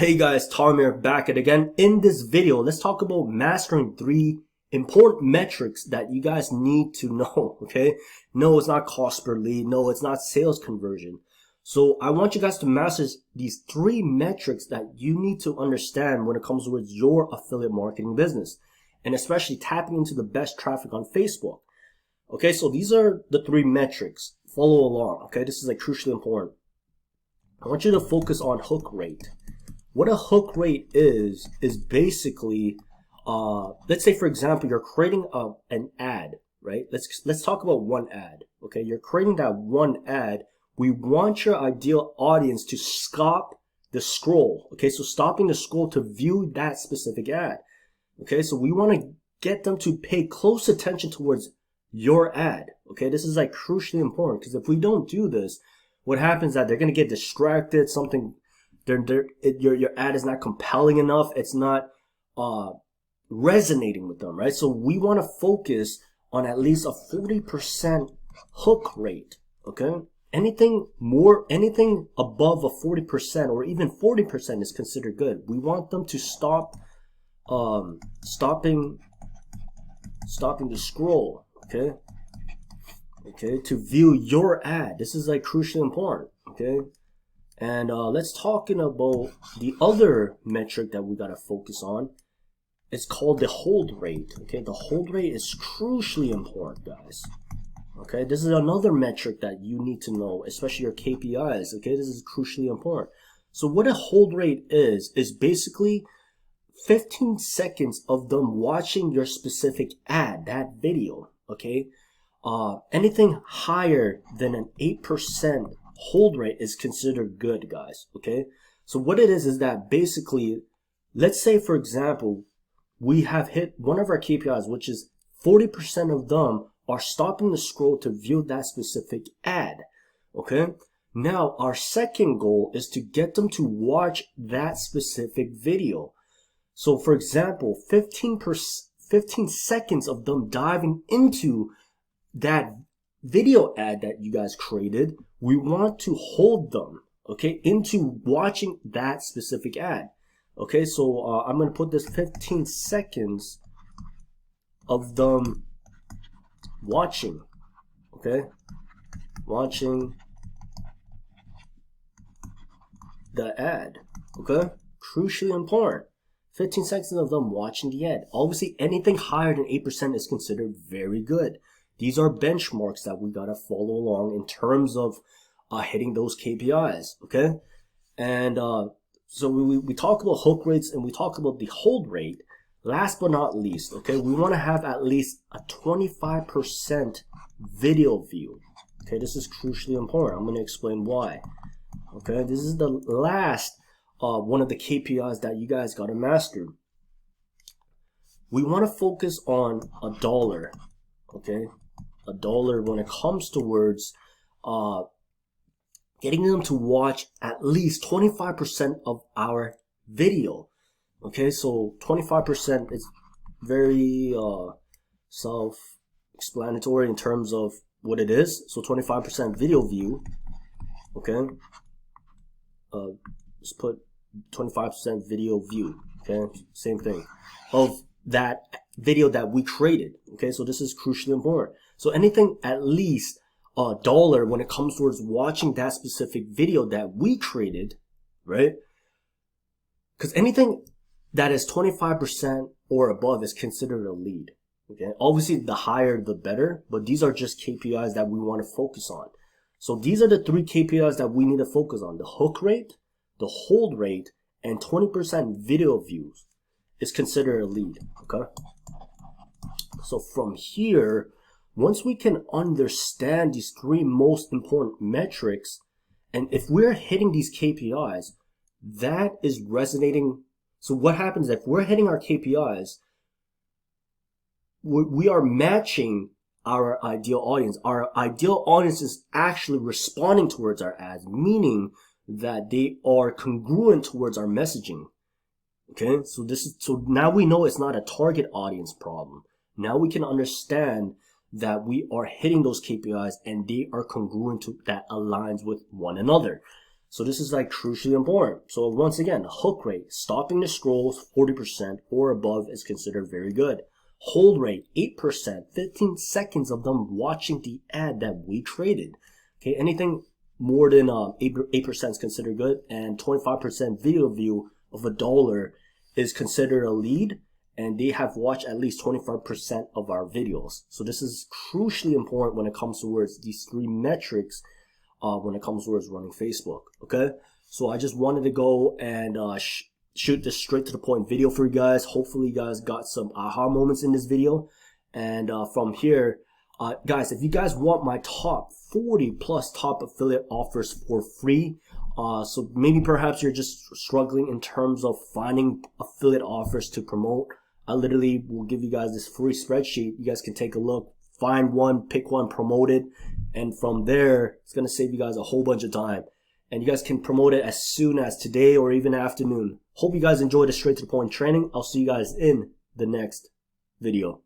Hey guys, Tom here, back at again. In this video, let's talk about mastering 3 important metrics that you guys need to know, okay? No, it's not cost per lead. No, it's not sales conversion. So I want you guys to master these 3 metrics that you need to understand when it comes with your affiliate marketing business, and especially tapping into the best traffic on Facebook. Okay, so these are the 3 metrics. Follow along, okay? This is like crucially important. I want you to focus on hook rate. What a hook rate is basically, let's say for example, you're creating an ad, right? Let's talk about one ad, okay? You're creating that one ad. We want your ideal audience to stop the scroll, okay? So stopping the scroll to view that specific ad, okay? So we want to get them to pay close attention towards your ad, okay? This is like crucially important because if we don't do this, what happens is that they're going to get distracted, your ad is not compelling enough. It's not resonating with them, right? So we want to focus on at least a 40% hook rate, okay? Anything above a 40% or even 40% is considered good. We want them to stop stopping the scroll, okay? Okay, to view your ad. This is like crucially important, okay? And let's talking about the other metric that we gotta focus on. It's called the hold rate. Okay, the hold rate is crucially important, guys. Okay, this is another metric that you need to know, especially your KPIs. Okay, this is crucially important. So what a hold rate is basically 15 seconds of them watching your specific ad, that video. Okay, anything higher than an 8% hold rate is considered good, guys. Okay, so what it is that basically, let's say for example, we have hit one of our KPIs, which is 40% of them are stopping the scroll to view that specific ad. Okay, now our second goal is to get them to watch that specific video. So for example, 15 seconds of them diving into that video ad that you guys created, we want to hold them, okay, into watching that specific ad. Okay, so I'm going to put this 15 seconds of them watching, okay, watching the ad, okay, crucially important. 15 seconds of them watching the ad. Obviously, anything higher than 8% is considered very good. These are benchmarks that we gotta follow along in terms of hitting those KPIs, okay? And so we talk about hook rates and we talk about the hold rate. Last but not least, okay, we want to have at least a 25% video view. Okay, this is crucially important. I'm going to explain why. Okay, this is the last one of the KPIs that you guys gotta master. We want to focus on $1, okay? $1 when it comes towards getting them to watch at least 25% of our video. Okay, so 25% is very self-explanatory in terms of what it is. So 25% video view. Okay, just put 25% video view. Okay, same thing of that video that we created. Okay, so this is crucially important. So anything at least $1 when it comes towards watching that specific video that we created, right? Because anything that is 25% or above is considered a lead. Okay, obviously the higher the better, but these are just KPIs that we want to focus on. So these are the 3 KPIs that we need to focus on: the hook rate, the hold rate, and 20% video views is considered a lead. Okay, so from here, once we can understand these 3 most important metrics, and if we're hitting these KPIs, that is resonating. So what happens if we're hitting our KPIs, we are matching our ideal audience. Our ideal audience is actually responding towards our ads, meaning that they are congruent towards our messaging. Okay, so now we know it's not a target audience problem. Now we can understand that we are hitting those KPIs and they are congruent to that aligns with one another. So this is like crucially important. So once again, hook rate, stopping the scrolls 40% or above is considered very good. Hold rate 8%, 15 seconds of them watching the ad that we traded. Okay, anything more than 8% is considered good, and 25% video view of $1 is considered a lead, and they have watched at least 25% of our videos. So this is crucially important when it comes towards these three metrics when it comes towards running Facebook. Okay, so I just wanted to go and shoot this straight to the point video for you guys. Hopefully you guys got some aha moments in this video, and from here, guys, if you guys want my top 40 plus top affiliate offers for free, so maybe perhaps you're just struggling in terms of finding affiliate offers to promote, I literally will give you guys this free spreadsheet. You guys can take a look, find one, pick one, promote it, and from there, it's going to save you guys a whole bunch of time. And you guys can promote it as soon as today or even afternoon. Hope you guys enjoyed the straight to the point training. I'll see you guys in the next video.